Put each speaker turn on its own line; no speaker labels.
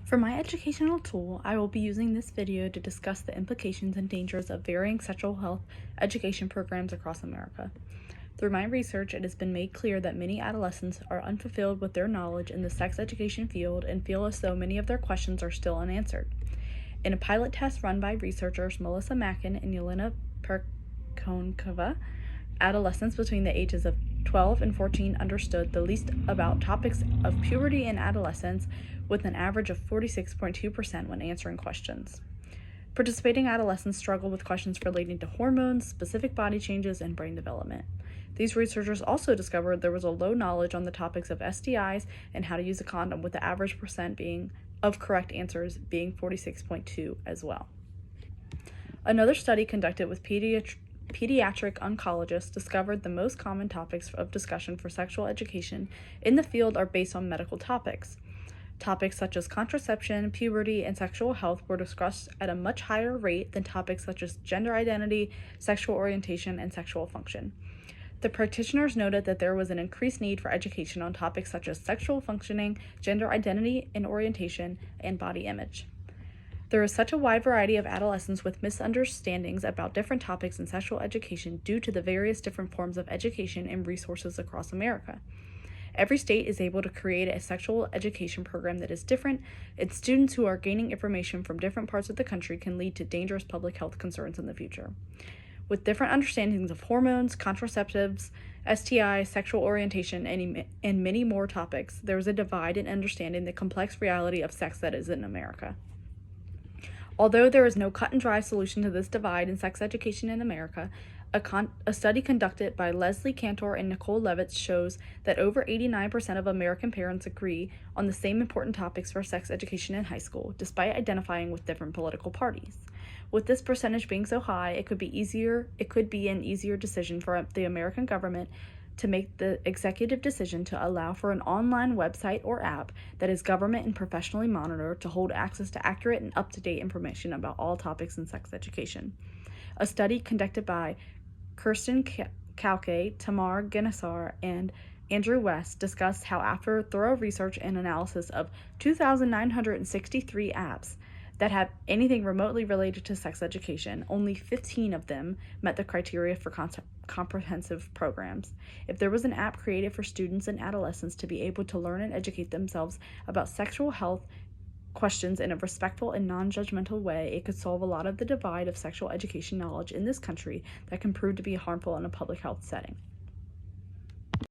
For my educational tool, I will be using this video to discuss the implications and dangers of varying sexual health education programs across America. Through my research, it has been made clear that many adolescents are unfulfilled with their knowledge in the sex education field and feel as though many of their questions are still unanswered. In a pilot test run by researchers Melissa Mackin and Yelena Perkonkova, adolescents between the ages of 12 and 14 understood the least about topics of puberty and adolescence, with an average of 46.2% when answering questions. Participating adolescents struggle with questions relating to hormones, specific body changes, and brain development. These researchers also discovered there was a low knowledge on the topics of STIs and how to use a condom, with the average percent of correct answers being 46.2 as well. Another study conducted with pediatric oncologists discovered the most common topics of discussion for sexual education in the field are based on medical topics. Topics such as contraception, puberty, and sexual health were discussed at a much higher rate than topics such as gender identity, sexual orientation, and sexual function. The practitioners noted that there was an increased need for education on topics such as sexual functioning, gender identity and orientation, and body image. There is such a wide variety of adolescents with misunderstandings about different topics in sexual education due to the various different forms of education and resources across America. Every state is able to create a sexual education program that is different, and students who are gaining information from different parts of the country can lead to dangerous public health concerns in the future. With different understandings of hormones, contraceptives, STIs, sexual orientation, and many more topics, there is a divide in understanding the complex reality of sex that is in America. Although there is no cut-and-dry solution to this divide in sex education in America, a study conducted by Leslie Cantor and Nicole Levitz shows that over 89% of American parents agree on the same important topics for sex education in high school, despite identifying with different political parties. With this percentage being so high, it could be an easier decision for the American government to make the executive decision to allow for an online website or app that is government and professionally monitored to hold access to accurate and up-to-date information about all topics in sex education. A study conducted by Kirsten Kauke, Tamar Genesar, and Andrew West discussed how after thorough research and analysis of 2,963 apps that have anything remotely related to sex education, only 15 of them met the criteria for comprehensive programs. If there was an app created for students and adolescents to be able to learn and educate themselves about sexual health questions in a respectful and non-judgmental way, it could solve a lot of the divide of sexual education knowledge in this country that can prove to be harmful in a public health setting.